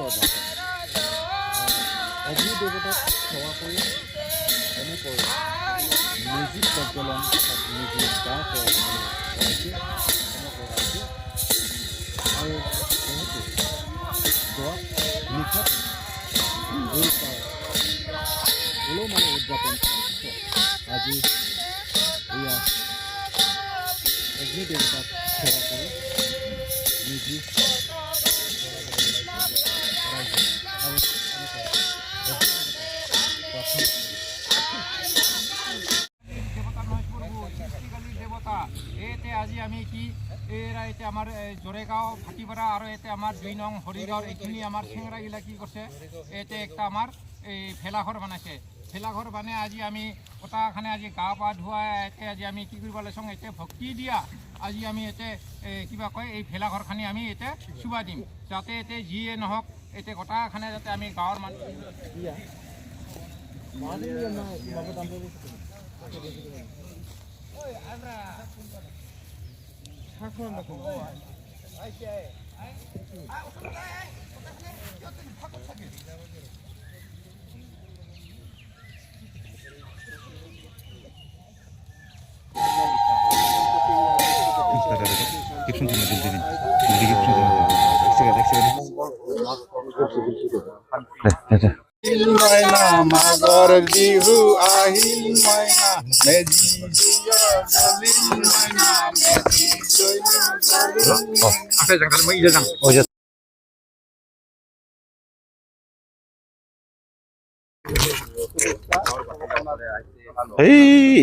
অগ্নি দেৱতাক সেৱা কৰি এনেকৈ মেজিক প্ৰজ্বলন মেজিক গা কৰা ৰাইজে আৰু বহুতো যোৱা নিশাত গৈ পায় হ'লেও মানে উদযাপন কৰিছে আজি এয়া অগ্নি দেৱতাক সেৱা কৰি মেজি আজি আমি কি এরা এতে আমার জোরেগাঁও ভাটিপাড়া আর এতে আমার 2 নং হরিগাঁওর এইখিনি আমার চেংরাগিলা কি করছে এতে একটা আমার এই ভেলাঘর বানাইছে ভেলাঘর বানাই আজি আমি ওটাখানে আজি গা পা ধোৱা এতে আজি আমি কি কৰিব লাইছোঁ এতে ভক্তি দিয়া আজি আমি এতে কিবা কয় এই ভেলাঘৰখানি আমি এতে চুবা দিম যাতে এতে যিয়ে নহওক এতে গোটাখানে যাতে আমি গাঁৱৰ মানুহ ময়না মাগৰ বিহু আহিল ময়না মেজি ময়না মেজি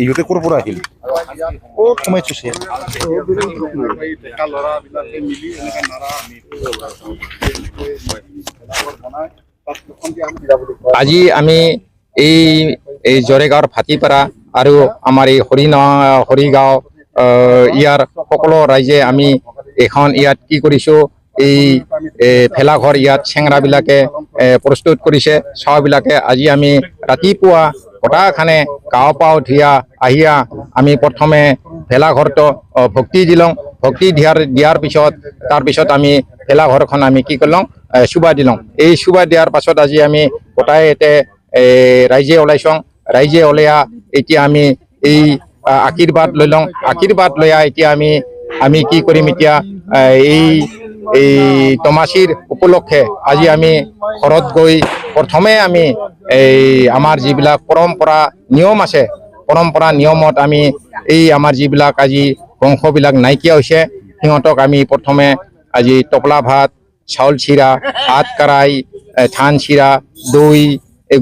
ইহঁতে ক'ৰ পৰা আহিল ক'ত সোমাইছো আজি আমি এই জোৰেগাঁৱৰ ভাটিপাৰা আৰু আমাৰ এই হৰিগাঁও ইয়াৰ সকলো ৰাইজে আমি এখন ইয়াত কি কৰিছোঁ এই ভেলাঘৰ ইয়াত চেংৰাবিলাকে প্ৰস্তুত কৰিছে চাওবিলাকে আজি আমি ৰাতিপুৱা গোটাখানে গাঁও পাও আহিয়া আমি প্ৰথমে ভেলাঘৰটো ভক্তি দিলোঁ ভক্তি দিয়াৰ পিছত তাৰপিছত আমি ভেলাঘৰখন আমি কি কৰিলোঁ চুবা দিলোঁ এই চুবা দিয়াৰ পাছত আজি আমি গোটাই এতে ৰাইজে ওলাইছোঁ ৰাইজে ওলাইয়া এতিয়া আমি এই আশীৰ্বাদ লৈ লওঁ আশীৰ্বাদ লৈয়া এতিয়া আমি কি কৰিম এতিয়া এই তমাচিৰ উপলক্ষে আজি আমি ঘৰত গৈ প্ৰথমে আমি এই আমাৰ যিবিলাক পৰম্পৰা নিয়ম আছে পৰম্পৰা নিয়মত আমি এই আমাৰ যিবিলাক আজি বংশবিলাক নাইকিয়া হৈছে সিহঁতক আমি প্ৰথমে আজি টপলা ভাত চাউল চিৰা ভাত কাৰাই ধান চিৰা দৈ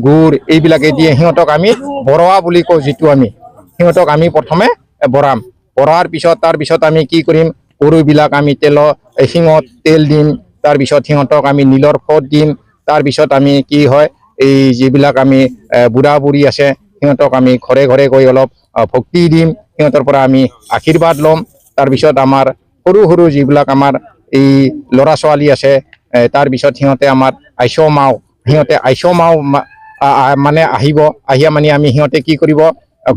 গুড় এইবিলাকে দিয়ে সিহঁতক আমি বৰোৱা বুলি কওঁ যিটো আমি সিহঁতক আমি প্ৰথমে বৰাম বৰোৱাৰ পিছত তাৰপিছত আমি কি কৰিম গৰুবিলাক আমি শিঙত তেল দিম তাৰপিছত সিহঁতক আমি নীলৰ ফট দিম তাৰপিছত আমি কি হয় এই যিবিলাক আমি বুঢ়া বুঢ়ী আছে সিহঁতক আমি ঘৰে ঘৰে গৈ অলপ ভক্তি দিম সিহঁতৰ পৰা আমি আশীৰ্বাদ ল'ম তাৰপিছত আমাৰ সৰু সৰু যিবিলাক আমাৰ এই ল'ৰা ছোৱালী আছে তাৰপিছত সিহঁতে আমাৰ আইচ মাও সিহঁতে আইচ মাও মানে আহিব আহিয়া মানে আমি সিহঁতে কি কৰিব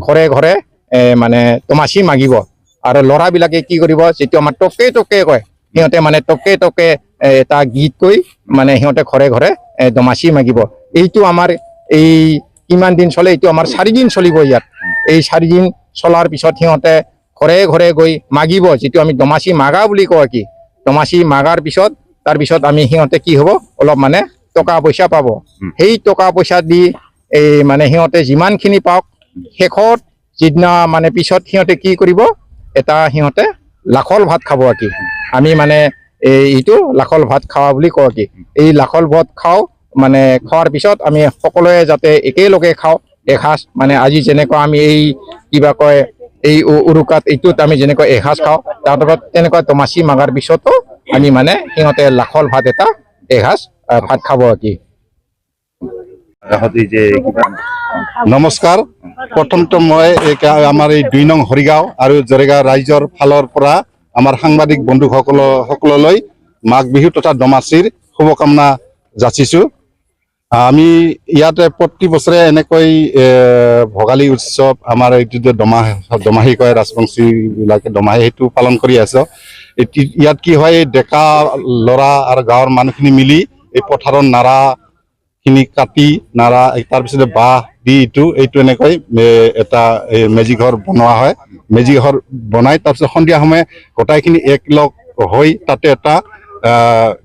ঘৰে ঘৰে মানে তমাচি মাগিব আৰু ল'ৰাবিলাকে কি কৰিব যিটো আমাৰ টকে টকে কয় সিহঁতে মানে টকে টকে এটা গীত কৈ মানে সিহঁতে ঘৰে ঘৰে দমাচি মাগিব এইটো আমাৰ এই কিমান দিন চলে এইটো আমাৰ 4 দিন চলিব ইয়াত এই 4 দিন চলাৰ পিছত সিহঁতে ঘৰে ঘৰে গৈ মাগিব যিটো আমি দমাচি মাগা বুলি কওঁ কি দমাচি মাগাৰ পিছত তাৰপিছত আমি সিহঁতে কি হ'ব অলপ মানে টকা পইচা পাব সেই টকা পইচা দি এই মানে সিহঁতে যিমানখিনি পাওক শেষত যিদিনা মানে পিছত সিহঁতে কি কৰিব এটা সিহঁতে লাখল ভাত খাব কি আমি মানে এইটো লাখল ভাত খাওয়া বুলি কওঁ কি এই লাখল ভাত খাওঁ মানে খোৱাৰ পিছত আমি সকলোৱে যাতে একেলগে খাওঁ এসাঁজ মানে আজি যেনেকুৱা আমি এই কিবা কয় এই উৰুকাত এইটোত আমি যেনেকৈ এসাঁজ খাওঁ তাৰপিছত তেনেকুৱা তমাচি মাগাৰ পিছতো আমি মানে সিহঁতে লাখল ভাত এটা এসাঁজ ভাত খাব কি নমস্কাৰ প্ৰথমটো মই আমাৰ এই 2 নং হৰিগাঁও আৰু জোৰেগাঁও ৰাইজৰ ফালৰ পৰা আমাৰ সাংবাদিক বন্ধুসকললৈ মাঘ বিহু তথা দমাচিৰ শুভকামনা যাচিছোঁ আমি ইয়াতে প্ৰতি বছৰে এনেকৈ ভোগালী উৎসৱ আমাৰ এইটো যে দমাহী কয় ৰাজবংশীবিলাকে দমাহী সেইটো পালন কৰি আছে ইয়াত কি হয় ডেকা ল'ৰা আৰু গাঁৱৰ মানুহখিনি মিলি এই পথাৰৰ নাৰাখিনি কাটি নাৰা তাৰপিছতে বাঁহ দি এইটো এনেকৈ এটা মেজি ঘৰ বনোৱা হয়। মেজি ঘৰ বনাই তাৰপিছত সন্ধিয়া সময়ে গোটাইখিনি একলগ হৈ তাতে এটা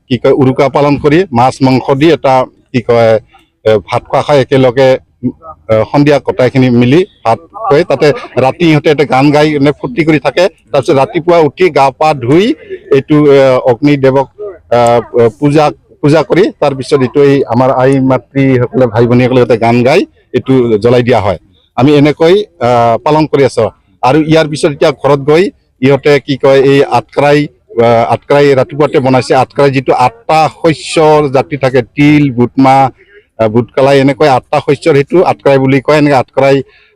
কি কয় উৰুকা পালন কৰি মাছ মাংস দি এটা কি কয় ভাত খোৱা খাই একেলগে সন্ধিয়া গোটাইখিনি মিলি ভাত খুৱাই তাতে ৰাতি ইহঁতে এটা গান গাই ফূৰ্তি কৰি থাকে। তাৰপিছত ৰাতিপুৱা উঠি গা পা ধুই এইটো অগ্নিদেৱক পূজা কৰি তাৰপিছত এইটো এই আমাৰ আই মাতৃসকলে ভাই ভনীসকলে এটা গান গাই এইটো জ্বলাই দিয়া হয়। আমি এনেকৈ পালন কৰি আছো। আৰু ইয়াৰ পিছত এতিয়া ঘৰত গৈ ইহঁতে কি কয় এই আটকৰাই ৰাতিপুৱাতে বনাইছে। আটকৰাই যিটো 8টা শস্যৰ জাতি থাকে, তিল, বুটমাহ, বুটকলাই এনেকৈ 8টা শস্যৰ সেইটো আটকৰাই বুলি কয়। এনেকৈ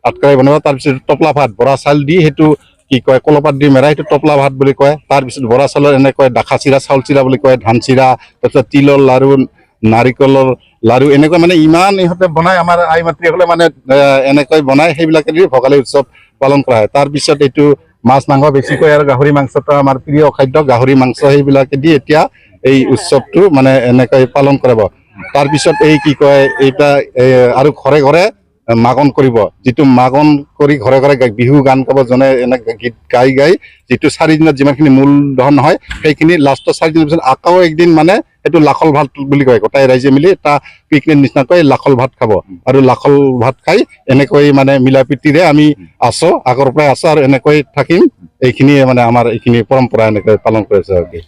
আটকৰাই বনাব। তাৰপিছত টপলা ভাত বৰা চাউল দি সেইটো কি কয় কলপাত দি মেৰাই সেইটো টপলা ভাত বুলি কয়। তাৰপিছত বৰা চাউলৰ এনেকৈ ডাখা চিৰা, চাউল চিৰা বুলি কয়, ধান চিৰা, তাৰপিছত তিলৰ লাৰু, নাৰিকলৰ লাৰু এনেকৈ মানে ইমান ইহঁতে বনাই। আমাৰ আই মাতৃসকলে মানে এনেকৈ বনাই সেইবিলাকেদি ভোগালী উৎসৱ পালন কৰা হয়। তাৰপিছত এইটো মাছ মাংস বেছিকৈ আৰু গাহৰি মাংসটো আমাৰ প্ৰিয় খাদ্য, গাহৰি মাংস সেইবিলাকেদি এতিয়া এই উৎসৱটো মানে এনেকৈ পালন কৰাব। তাৰপিছত এই কি কয় এইটা আৰু ঘৰে ঘৰে মাগন কৰিব। যিটো মাগন কৰি ঘৰে ঘৰে বিহু গান গাব জনে এনেকৈ গীত গাই যিটো 4 দিনত যিমানখিনি মূলধন হয় সেইখিনি লাষ্টৰ 4 দিনৰ পিছত আকৌ একদিন মানে এইটো লাখল ভাত বুলি কয়। গোটাই ৰাইজে মিলি এটা পিকনিক নিচিনাকৈ লাখল ভাত খাব আৰু লাখল ভাত খাই এনেকৈ মানে মিলা প্ৰীতিৰে আমি আছো, আগৰ পৰাই আছো আৰু এনেকৈ থাকিম। এইখিনিয়ে মানে আমাৰ এইখিনি পৰম্পৰা এনেকৈ পালন কৰিছে আৰু কি।